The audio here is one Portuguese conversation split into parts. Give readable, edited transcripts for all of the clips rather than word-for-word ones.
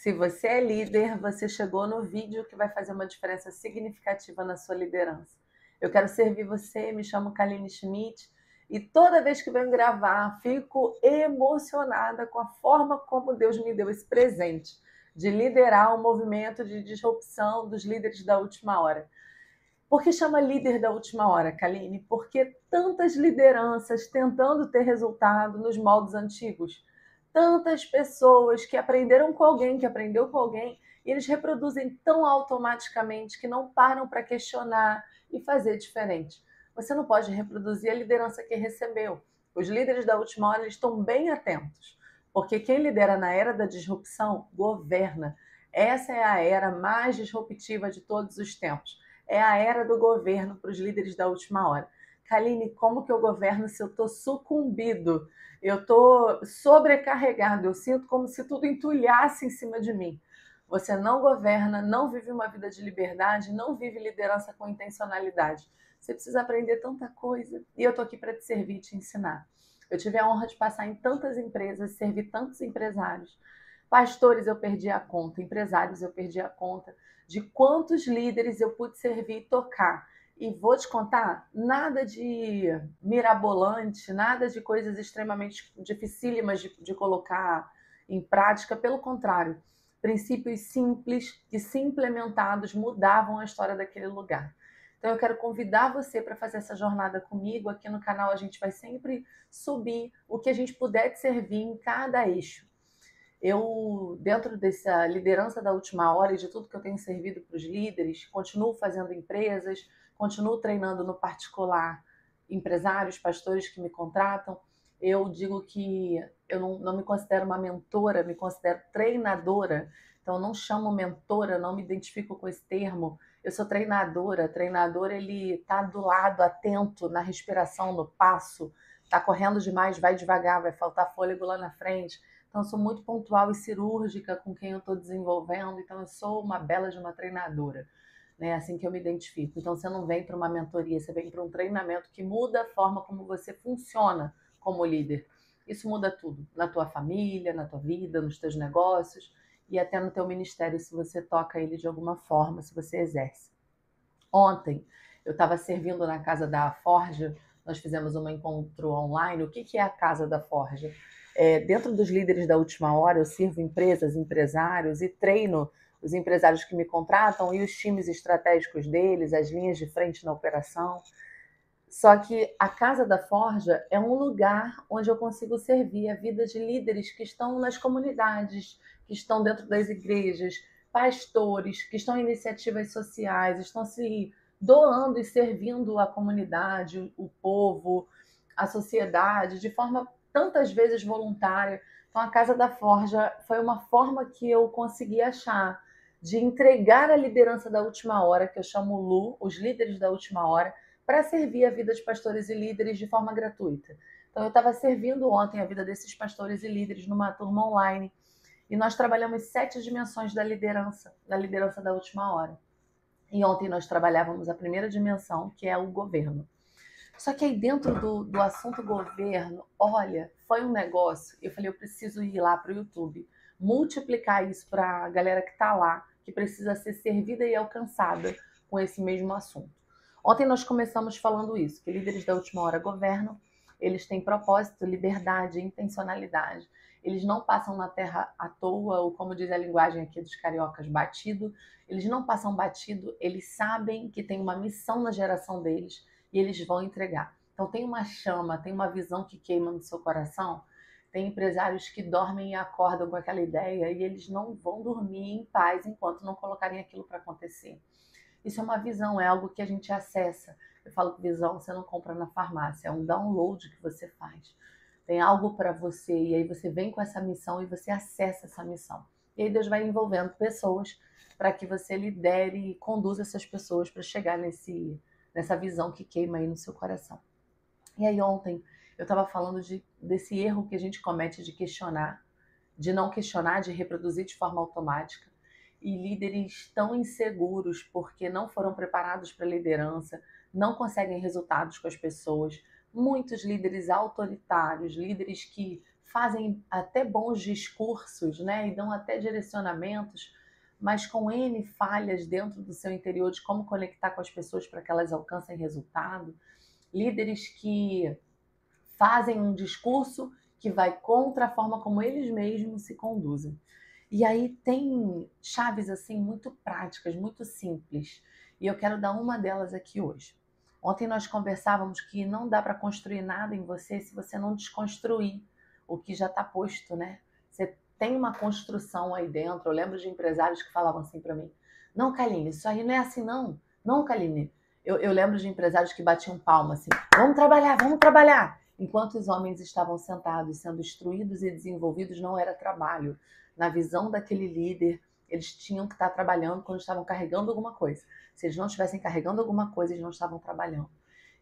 Se você é líder, você chegou no vídeo que vai fazer uma diferença significativa na sua liderança. Eu quero servir você, me chamo Kaline Schmidt e toda vez que venho gravar, fico emocionada com a forma como Deus me deu esse presente de liderar um movimento de disrupção dos líderes da última hora. Por que chama líder da última hora, Kaline? Porque tantas lideranças tentando ter resultado nos moldes antigos. Tantas pessoas que aprenderam com alguém, que aprendeu com alguém, e eles reproduzem tão automaticamente que não param para questionar e fazer diferente. Você não pode reproduzir a liderança que recebeu. Os líderes da última hora estão bem atentos, porque quem lidera na era da disrupção governa. Essa é a era mais disruptiva de todos os tempos. É a era do governo para os líderes da última hora. Kaline, como que eu governo se eu estou sucumbido? Eu estou sobrecarregado, eu sinto como se tudo entulhasse em cima de mim. Você não governa, não vive uma vida de liberdade, não vive liderança com intencionalidade. Você precisa aprender tanta coisa e eu estou aqui para te servir e te ensinar. Eu tive a honra de passar em tantas empresas, servir tantos empresários. Pastores eu perdi a conta, empresários eu perdi a conta de quantos líderes eu pude servir e tocar. E vou te contar, nada de mirabolante, nada de coisas extremamente dificílimas de colocar em prática, pelo contrário, princípios simples que, se implementados, mudavam a história daquele lugar. Então eu quero convidar você para fazer essa jornada comigo. Aqui no canal a gente vai sempre subir o que a gente puder te servir em cada eixo. Eu, dentro dessa liderança da última hora e de tudo que eu tenho servido para os líderes, continuo fazendo empresas, continuo treinando no particular empresários, pastores que me contratam. Eu digo que eu não me considero uma mentora, me considero treinadora. Então, eu não chamo mentora, não me identifico com esse termo. Eu sou treinadora. Treinador, ele está do lado, atento na respiração, no passo. Está correndo demais, vai devagar, vai faltar fôlego lá na frente. Então, eu sou muito pontual e cirúrgica com quem eu estou desenvolvendo. Então, eu sou uma bela de uma treinadora, né? Assim que eu me identifico. Então, você não vem para uma mentoria, você vem para um treinamento que muda a forma como você funciona como líder. Isso muda tudo, na tua família, na tua vida, nos teus negócios e até no teu ministério, se você toca ele de alguma forma, se você exerce. Ontem, eu estava servindo na casa da Forja, nós fizemos um encontro online. O que é a casa da Forja? Dentro dos líderes da última hora, eu sirvo empresas, empresários e treino os empresários que me contratam e os times estratégicos deles, as linhas de frente na operação. Só que a Casa da Forja é um lugar onde eu consigo servir a vida de líderes que estão nas comunidades, que estão dentro das igrejas, pastores, que estão em iniciativas sociais, estão se doando e servindo a comunidade, o povo, a sociedade, de forma tantas vezes voluntária. Então, a Casa da Forja foi uma forma que eu consegui achar de entregar a liderança da última hora, que eu chamo LU, os líderes da última hora, para servir a vida de pastores e líderes de forma gratuita. Então, eu estava servindo ontem a vida desses pastores e líderes numa turma online e nós trabalhamos 7 dimensões da liderança da última hora. E ontem nós trabalhávamos a primeira dimensão, que é o governo. Só que aí dentro do assunto governo, olha, foi um negócio. Eu falei, eu preciso ir lá para o YouTube, multiplicar isso para a galera que está lá, que precisa ser servida e alcançada com esse mesmo assunto. Ontem nós começamos falando isso, que líderes da última hora governam, eles têm propósito, liberdade, intencionalidade. Eles não passam na terra à toa, ou como diz a linguagem aqui dos cariocas, batido. Eles não passam batido, eles sabem que tem uma missão na geração deles e eles vão entregar. Então tem uma chama, tem uma visão que queima no seu coração. Tem empresários que dormem e acordam com aquela ideia e eles não vão dormir em paz enquanto não colocarem aquilo para acontecer. Isso é uma visão, é algo que a gente acessa. Eu falo que visão você não compra na farmácia, é um download que você faz. Tem algo para você e aí você vem com essa missão e você acessa essa missão. E aí Deus vai envolvendo pessoas para que você lidere e conduza essas pessoas para chegar nessa visão que queima aí no seu coração. E aí ontem eu estava falando desse erro que a gente comete de questionar, de não questionar, de reproduzir de forma automática. E líderes tão inseguros porque não foram preparados para a liderança, não conseguem resultados com as pessoas. Muitos líderes autoritários, líderes que fazem até bons discursos, né, e dão até direcionamentos, mas com N falhas dentro do seu interior de como conectar com as pessoas para que elas alcancem resultado. Líderes que fazem um discurso que vai contra a forma como eles mesmos se conduzem. E aí tem chaves assim muito práticas, muito simples. E eu quero dar uma delas aqui hoje. Ontem nós conversávamos que não dá para construir nada em você se você não desconstruir o que já está posto, né? Você tem uma construção aí dentro. Eu lembro de empresários que falavam assim para mim: não, Kaline, isso aí não é assim não. Não, Kaline. Eu lembro de empresários que batiam palma assim: vamos trabalhar, vamos trabalhar. Enquanto os homens estavam sentados, sendo instruídos e desenvolvidos, não era trabalho. Na visão daquele líder, eles tinham que estar trabalhando quando estavam carregando alguma coisa. Se eles não estivessem carregando alguma coisa, eles não estavam trabalhando.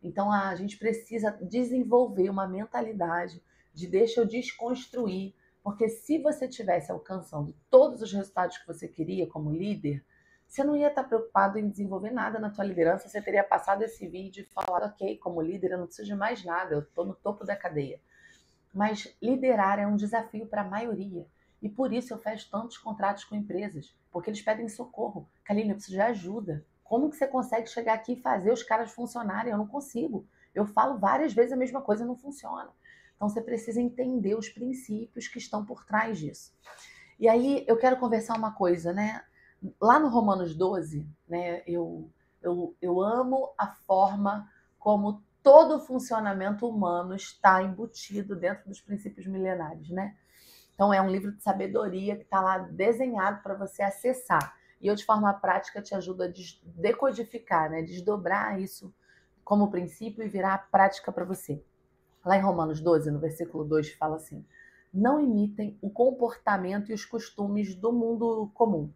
Então, a gente precisa desenvolver uma mentalidade de deixa eu desconstruir, porque se você estivesse alcançando todos os resultados que você queria como líder, você não ia estar preocupado em desenvolver nada na tua liderança, você teria passado esse vídeo e falado, ok, como líder eu não preciso de mais nada, eu estou no topo da cadeia. Mas liderar é um desafio para a maioria. E por isso eu fecho tantos contratos com empresas, porque eles pedem socorro. Kaline, eu preciso de ajuda. Como que você consegue chegar aqui e fazer os caras funcionarem? Eu não consigo. Eu falo várias vezes a mesma coisa e não funciona. Então você precisa entender os princípios que estão por trás disso. E aí eu quero conversar uma coisa, né? Lá no Romanos 12, né, eu amo a forma como todo o funcionamento humano está embutido dentro dos princípios milenares, né? Então é um livro de sabedoria que está lá desenhado para você acessar. E eu, de forma prática, te ajudo a decodificar, né? Desdobrar isso como princípio e virar prática para você. Lá em Romanos 12, no versículo 2, fala assim: não imitem o comportamento e os costumes do mundo comum,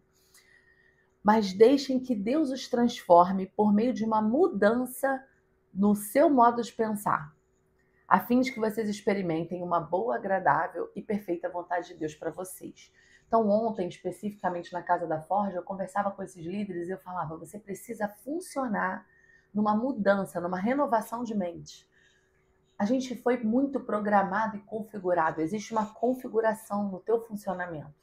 mas deixem que Deus os transforme por meio de uma mudança no seu modo de pensar, a fim de que vocês experimentem uma boa, agradável e perfeita vontade de Deus para vocês. Então, ontem, especificamente na Casa da Forja, eu conversava com esses líderes e eu falava, você precisa funcionar numa mudança, numa renovação de mente. A gente foi muito programado e configurado, existe uma configuração no teu funcionamento.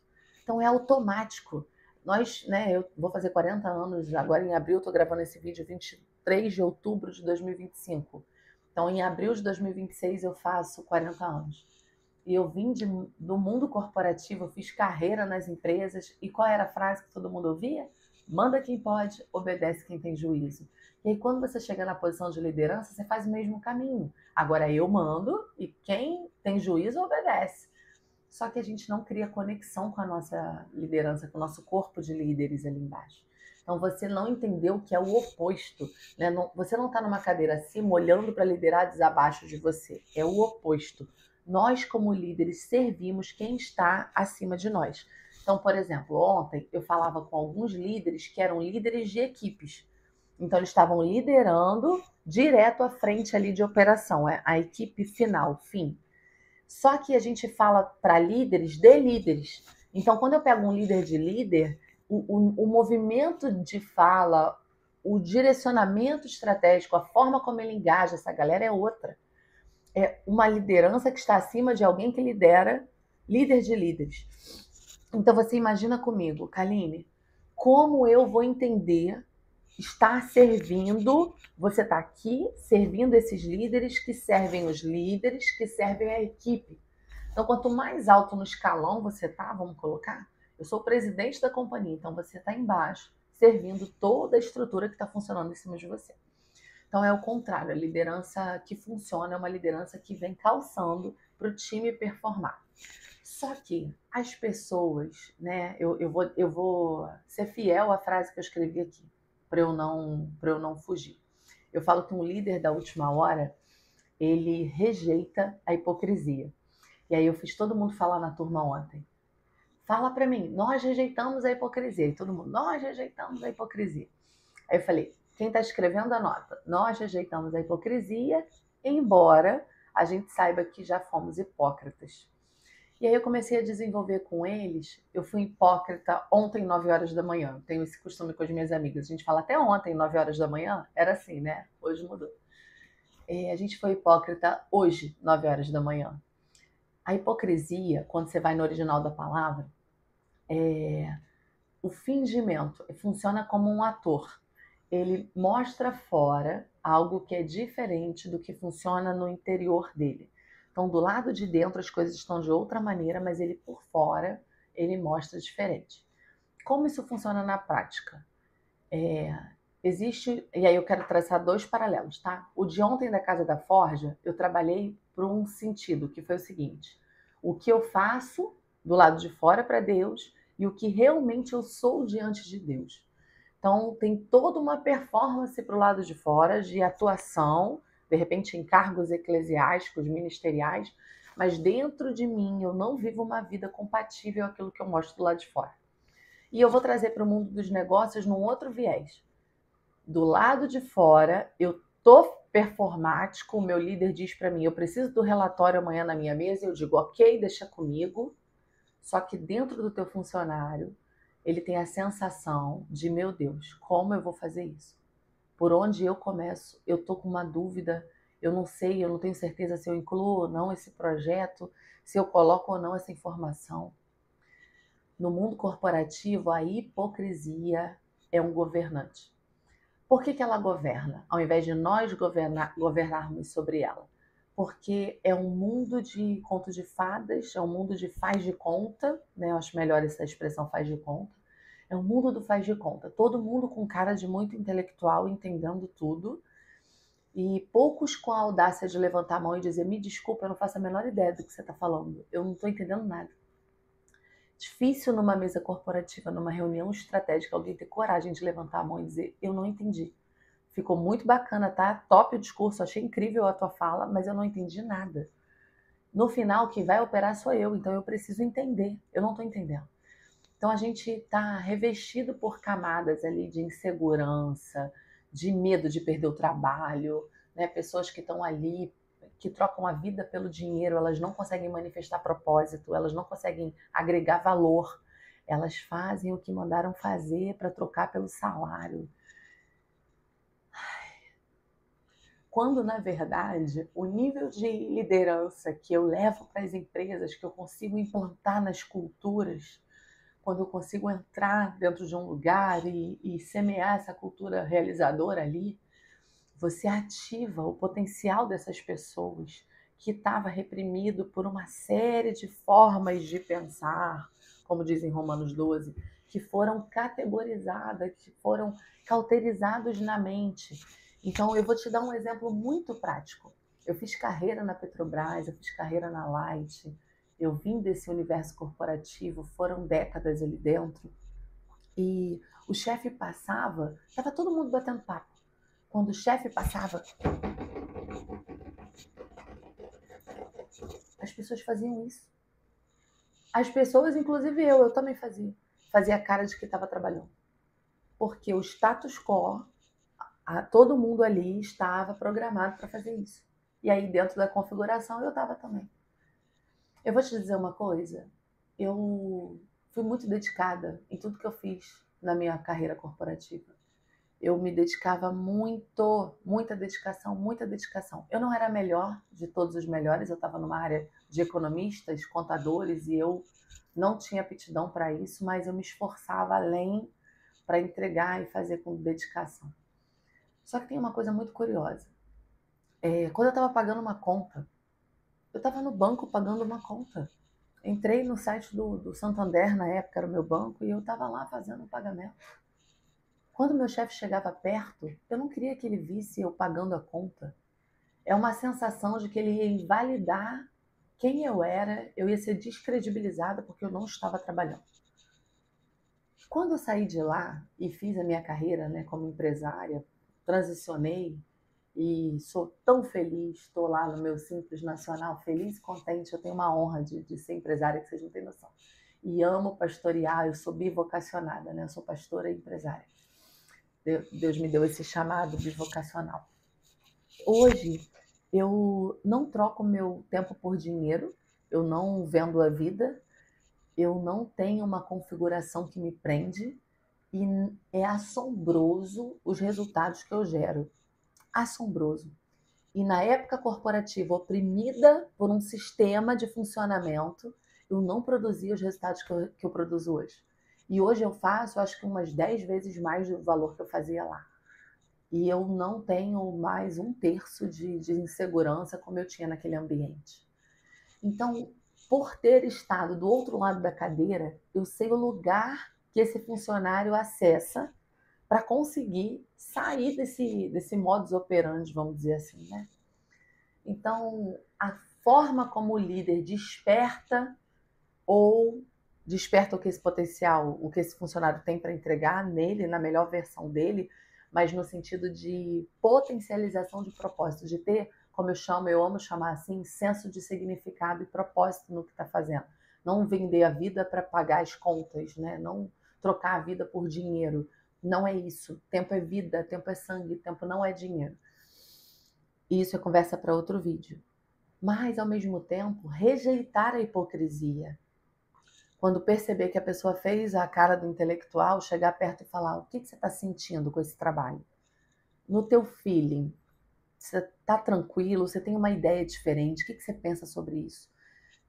Então, é automático. Nós, né, eu vou fazer 40 anos, agora em abril, estou gravando esse vídeo 23 de outubro de 2025. Então, em abril de 2026, eu faço 40 anos. E eu vim do mundo corporativo, eu fiz carreira nas empresas. E qual era a frase que todo mundo ouvia? Manda quem pode, obedece quem tem juízo. E aí, quando você chega na posição de liderança, você faz o mesmo caminho. Agora, eu mando e quem tem juízo, obedece. Só que a gente não cria conexão com a nossa liderança, com o nosso corpo de líderes ali embaixo. Então, você não entendeu o que é o oposto, né? Você não está numa cadeira acima, olhando para liderados abaixo de você. É o oposto. Nós, como líderes, servimos quem está acima de nós. Então, por exemplo, ontem eu falava com alguns líderes que eram líderes de equipes. Então, eles estavam liderando direto à frente ali de operação, a equipe final, fim. Só que a gente fala para líderes de líderes. Então, quando eu pego um líder de líder, o movimento de fala, o direcionamento estratégico, a forma como ele engaja essa galera é outra. É uma liderança que está acima de alguém que lidera, líder de líderes. Então, você imagina comigo, Kaline, como eu vou entender estar servindo, você está aqui servindo esses líderes que servem os líderes, que servem a equipe. Então, quanto mais alto no escalão você está, vamos colocar, eu sou o presidente da companhia, então você está embaixo, servindo toda a estrutura que está funcionando em cima de você. Então, é o contrário, a liderança que funciona é uma liderança que vem calçando para o time performar. Só que as pessoas, né, eu vou ser fiel à frase que eu escrevi aqui, para eu não fugir. Eu falo que um líder da última hora, ele rejeita a hipocrisia. E aí eu fiz todo mundo falar na turma ontem. Fala para mim, nós rejeitamos a hipocrisia. E todo mundo, nós rejeitamos a hipocrisia. Aí eu falei, quem está escrevendo anota. Nós rejeitamos a hipocrisia, embora a gente saiba que já fomos hipócritas. E aí eu comecei a desenvolver com eles. Eu fui hipócrita ontem, 9 horas da manhã. Tenho esse costume com as minhas amigas. A gente fala até ontem, 9 horas da manhã. Era assim, né? Hoje mudou. A gente foi hipócrita hoje, 9 horas da manhã. A hipocrisia, quando você vai no original da palavra, o fingimento funciona como um ator. Ele mostra fora algo que é diferente do que funciona no interior dele. Então, do lado de dentro as coisas estão de outra maneira, mas ele por fora, ele mostra diferente. Como isso funciona na prática? Existe, e aí eu quero traçar dois paralelos, tá? O de ontem da Casa da Forja, eu trabalhei por um sentido, que foi o seguinte: o que eu faço do lado de fora para Deus e o que realmente eu sou diante de Deus. Então, tem toda uma performance para o lado de fora, de atuação, de repente em cargos eclesiásticos, ministeriais, mas dentro de mim eu não vivo uma vida compatível àquilo que eu mostro do lado de fora. E eu vou trazer para o mundo dos negócios num outro viés. Do lado de fora, eu tô performático, o meu líder diz para mim, eu preciso do relatório amanhã na minha mesa, eu digo, ok, deixa comigo. Só que dentro do teu funcionário, ele tem a sensação de, meu Deus, como eu vou fazer isso? Por onde eu começo? Eu tô com uma dúvida, eu não sei, eu não tenho certeza se eu incluo ou não esse projeto, se eu coloco ou não essa informação. No mundo corporativo, a hipocrisia é um governante. Por que ela governa, ao invés de nós governarmos sobre ela? Porque é um mundo de conto de fadas, é um mundo de faz de conta, né? Eu acho melhor essa expressão faz de conta. É um mundo do faz de conta. Todo mundo com cara de muito intelectual, entendendo tudo, e poucos com a audácia de levantar a mão e dizer: me desculpa, eu não faço a menor ideia do que você está falando, eu não estou entendendo nada. Difícil numa mesa corporativa, numa reunião estratégica, alguém ter coragem de levantar a mão e dizer: eu não entendi. Ficou muito bacana, tá? Top o discurso, achei incrível a tua fala, mas eu não entendi nada. No final, quem vai operar sou eu, então eu preciso entender. Eu não estou entendendo. Então a gente está revestido por camadas ali de insegurança, de medo de perder o trabalho, né? Pessoas que estão ali, que trocam a vida pelo dinheiro, elas não conseguem manifestar propósito, elas não conseguem agregar valor. Elas fazem o que mandaram fazer para trocar pelo salário. Quando, na verdade, o nível de liderança que eu levo para as empresas, que eu consigo implantar nas culturas, quando eu consigo entrar dentro de um lugar e semear essa cultura realizadora ali, você ativa o potencial dessas pessoas que estava reprimido por uma série de formas de pensar, como diz em Romanos 12, que foram categorizadas, que foram cauterizados na mente. Então, eu vou te dar um exemplo muito prático. Eu fiz carreira na Petrobras, eu fiz carreira na Light, eu vim desse universo corporativo, foram décadas ali dentro, e o chefe passava, estava todo mundo batendo papo. Quando o chefe passava, as pessoas faziam isso. As pessoas, inclusive eu também fazia. Fazia a cara de que estava trabalhando. Porque o status quo, todo mundo ali estava programado para fazer isso. E aí, dentro da configuração, eu estava também. Eu vou te dizer uma coisa. Eu fui muito dedicada em tudo que eu fiz na minha carreira corporativa. Eu me dedicava muito, muita dedicação, muita dedicação. Eu não era a melhor de todos os melhores, eu estava numa área de economistas, contadores, e eu não tinha aptidão para isso, mas eu me esforçava além para entregar e fazer com dedicação. Só que tem uma coisa muito curiosa. Quando eu estava pagando uma conta, eu estava no banco pagando uma conta. Entrei no site do Santander, na época era o meu banco, e eu estava lá fazendo o pagamento. Quando meu chefe chegava perto, eu não queria que ele visse eu pagando a conta. É uma sensação de que ele ia invalidar quem eu era, eu ia ser descredibilizada porque eu não estava trabalhando. Quando eu saí de lá e fiz a minha carreira, né, como empresária, transicionei e sou tão feliz, estou lá no meu Simples Nacional, feliz e contente, eu tenho uma honra de ser empresária, que vocês não têm noção. E amo pastorear, eu sou bivocacionada, né? Eu sou pastora e empresária. Deus me deu esse chamado bivocacional. Hoje, eu não troco meu tempo por dinheiro, eu não vendo a vida, eu não tenho uma configuração que me prende e é assombroso os resultados que eu gero. Assombroso. E na época corporativa, oprimida por um sistema de funcionamento, eu não produzia os resultados que eu produzo hoje. E hoje eu faço, acho que umas 10 vezes mais do valor que eu fazia lá. E eu não tenho mais um terço de insegurança como eu tinha naquele ambiente. Então, por ter estado do outro lado da cadeira, eu sei o lugar que esse funcionário acessa para conseguir sair desse modus operandi, vamos dizer assim, né? Então, a forma como o líder desperta o que esse potencial, o que esse funcionário tem para entregar nele, na melhor versão dele, mas no sentido de potencialização de propósito, de ter, como eu amo chamar assim, senso de significado e propósito no que está fazendo. Não vender a vida para pagar as contas, né? Não trocar a vida por dinheiro. Não é isso. Tempo é vida, tempo é sangue, tempo não é dinheiro. E isso é conversa para outro vídeo. Mas, ao mesmo tempo, rejeitar a hipocrisia. Quando perceber que a pessoa fez a cara do intelectual, chegar perto e falar: o que você está sentindo com esse trabalho? No teu feeling, você está tranquilo? Você tem uma ideia diferente? O que você pensa sobre isso?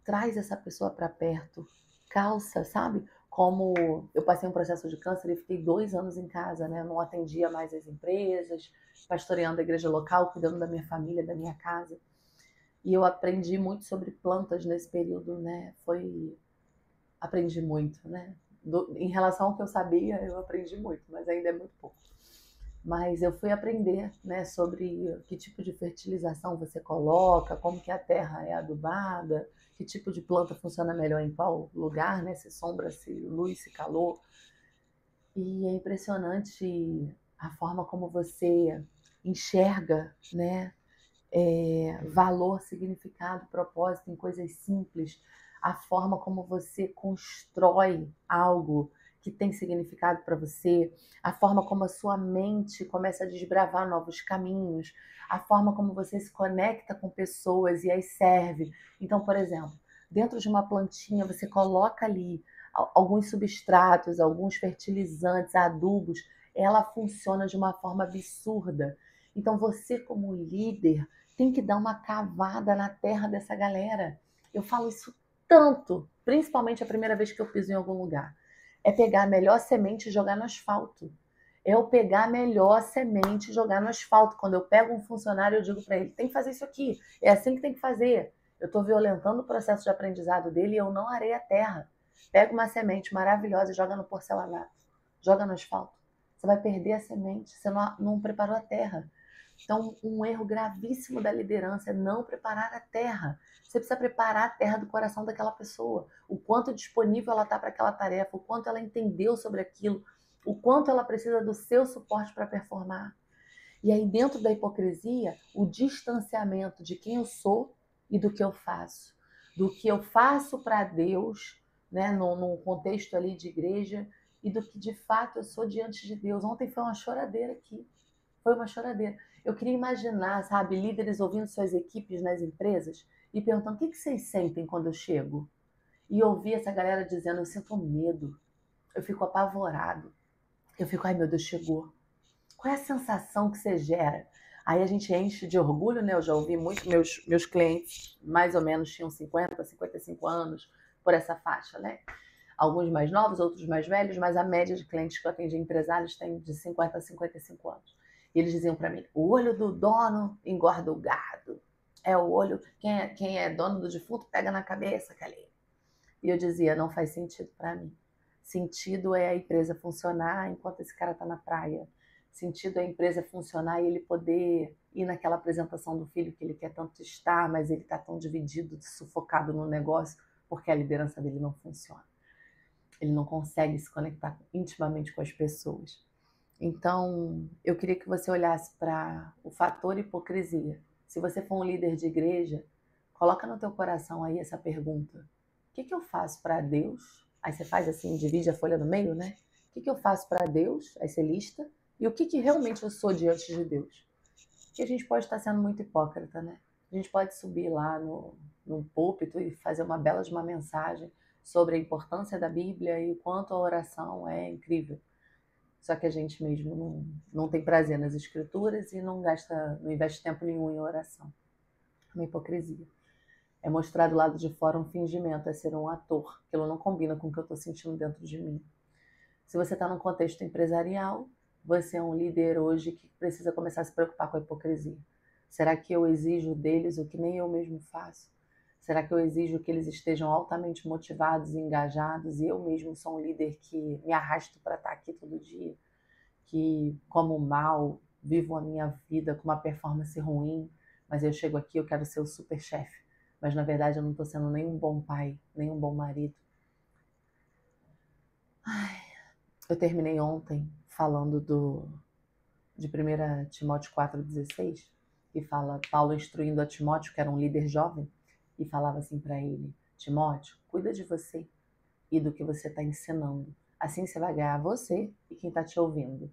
Traz essa pessoa para perto, calça, sabe? Como eu passei um processo de câncer e fiquei 2 anos em casa, né? Eu não atendia mais as empresas, pastoreando a igreja local, cuidando da minha família, da minha casa. E eu aprendi muito sobre plantas nesse período, né? Aprendi muito, né? Em relação ao que eu sabia, eu aprendi muito, mas ainda é muito pouco. Mas eu fui aprender, né, sobre que tipo de fertilização você coloca, como que a terra é adubada, que tipo de planta funciona melhor em qual lugar, né? Se sombra, se luz, se calor. E é impressionante a forma como você enxerga, né? Valor, significado, propósito em coisas simples, a forma como você constrói algo que tem significado para você, a forma como a sua mente começa a desbravar novos caminhos, a forma como você se conecta com pessoas e as serve. Então, por exemplo, dentro de uma plantinha você coloca ali alguns substratos, alguns fertilizantes, adubos, ela funciona de uma forma absurda. Então, você como líder tem que dar uma cavada na terra dessa galera. Eu falo isso tanto, principalmente a primeira vez que eu piso em algum lugar. É pegar a melhor semente e jogar no asfalto. É eu pegar a melhor semente e jogar no asfalto. Quando eu pego um funcionário, eu digo para ele: tem que fazer isso aqui. É assim que tem que fazer. Eu estou violentando o processo de aprendizado dele e eu não arei a terra. Pega uma semente maravilhosa e joga no porcelanato. Joga no asfalto. Você vai perder a semente. Você não preparou a terra. Então, um erro gravíssimo da liderança é não preparar a terra. Você precisa preparar a terra do coração daquela pessoa. O quanto disponível ela está para aquela tarefa, o quanto ela entendeu sobre aquilo, o quanto ela precisa do seu suporte para performar. E aí, dentro da hipocrisia, o distanciamento de quem eu sou e do que eu faço. Do que eu faço para Deus, né, num contexto ali de igreja, e do que de fato eu sou diante de Deus. Ontem foi uma choradeira aqui. Foi uma choradeira. Eu queria imaginar, sabe, líderes ouvindo suas equipes nas empresas e perguntando: o que vocês sentem quando eu chego? E ouvir essa galera dizendo: eu sinto medo, eu fico apavorado, eu fico: ai meu Deus, chegou. Qual é a sensação que você gera? Aí a gente enche de orgulho, né? Eu já ouvi muito, meus clientes mais ou menos tinham 50, 55 anos, por essa faixa, né? Alguns mais novos, outros mais velhos, mas a média de clientes que eu atendi empresários tem de 50 a 55 anos. E eles diziam para mim: o olho do dono engorda o gado. É o olho, quem é dono do defunto pega na cabeça, Kalei. E eu dizia: não faz sentido para mim. Sentido é a empresa funcionar enquanto esse cara está na praia. Sentido é a empresa funcionar e ele poder ir naquela apresentação do filho que ele quer tanto estar, mas ele está tão dividido, sufocado no negócio, porque a liderança dele não funciona. Ele não consegue se conectar intimamente com as pessoas. Então, eu queria que você olhasse para o fator hipocrisia. Se você for um líder de igreja, coloca no teu coração aí essa pergunta: o que eu faço para Deus? Aí você faz assim, divide a folha no meio, né? O que eu faço para Deus? Aí você lista. E o que realmente eu sou diante de Deus? Porque a gente pode estar sendo muito hipócrita, né? A gente pode subir lá no púlpito e fazer uma bela de uma mensagem sobre a importância da Bíblia e o quanto a oração é incrível. Só que a gente mesmo não tem prazer nas escrituras e não investe tempo nenhum em oração. É uma hipocrisia. É mostrar do lado de fora um fingimento, é ser um ator. Aquilo não combina com o que eu estou sentindo dentro de mim. Se você está num contexto empresarial, você é um líder hoje que precisa começar a se preocupar com a hipocrisia. Será que eu exijo deles o que nem eu mesmo faço? Será que eu exijo que eles estejam altamente motivados e engajados e eu mesmo sou um líder que me arrasto para estar aqui todo dia? Que como mal, vivo a minha vida com uma performance ruim, mas eu chego aqui, eu quero ser o super chefe. Mas na verdade eu não estou sendo nem um bom pai, nem um bom marido. Eu terminei ontem falando de 1 Timóteo 4,16, que fala Paulo instruindo a Timóteo, que era um líder jovem, e falava assim para ele: Timóteo, cuida de você e do que você está ensinando. Assim você vai ganhar você e quem está te ouvindo.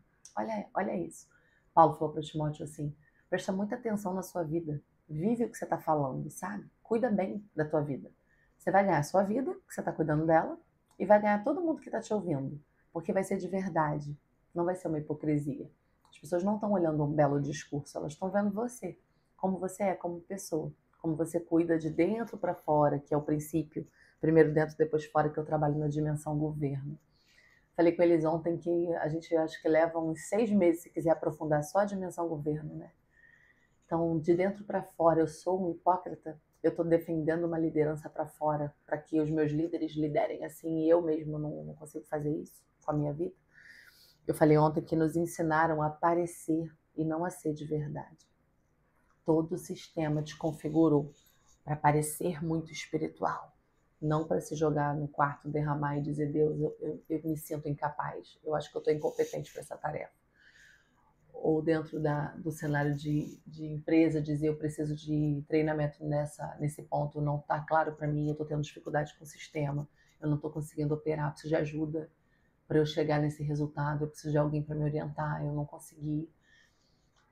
Olha isso. Paulo falou para Timóteo assim: presta muita atenção na sua vida. Vive o que você está falando, sabe? Cuida bem da tua vida. Você vai ganhar a sua vida, que você está cuidando dela, e vai ganhar todo mundo que está te ouvindo. Porque vai ser de verdade. Não vai ser uma hipocrisia. As pessoas não estão olhando um belo discurso, elas estão vendo você. Como você é como pessoa. Como você cuida de dentro para fora, que é o princípio. Primeiro dentro, depois fora, que eu trabalho na dimensão governo. Falei com eles ontem que a gente acho que leva uns 6 meses se quiser aprofundar só a dimensão governo, né? Então, de dentro para fora, eu sou um hipócrita. Eu estou defendendo uma liderança para fora, para que os meus líderes liderem assim, e eu mesmo não consigo fazer isso com a minha vida. Eu falei ontem que nos ensinaram a parecer e não a ser de verdade. Todo o sistema te configurou para parecer muito espiritual. Não para se jogar no quarto, derramar e dizer: Deus, eu me sinto incapaz, eu acho que eu estou incompetente para essa tarefa. Ou dentro do cenário de empresa, dizer: eu preciso de treinamento nesse ponto, não está claro para mim, eu estou tendo dificuldade com o sistema, eu não estou conseguindo operar, preciso de ajuda para eu chegar nesse resultado, eu preciso de alguém para me orientar, eu não consegui.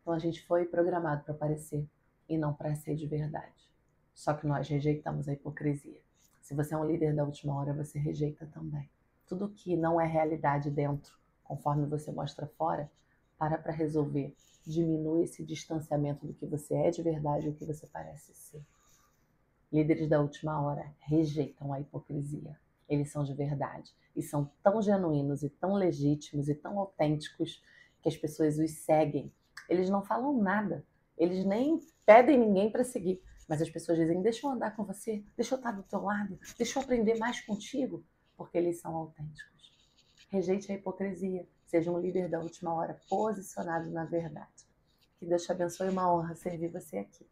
Então a gente foi programado para parecer e não para ser de verdade. Só que nós rejeitamos a hipocrisia. Se você é um líder da última hora, você rejeita também. Tudo que não é realidade dentro, conforme você mostra fora, para resolver. Diminui esse distanciamento do que você é de verdade e o que você parece ser. Líderes da última hora rejeitam a hipocrisia. Eles são de verdade e são tão genuínos e tão legítimos e tão autênticos que as pessoas os seguem. Eles não falam nada, eles nem pedem ninguém para seguir, mas as pessoas dizem: deixa eu andar com você, deixa eu estar do teu lado, deixa eu aprender mais contigo, porque eles são autênticos. Rejeite a hipocrisia, seja um líder da última hora posicionado na verdade. Que Deus te abençoe, uma honra servir você aqui.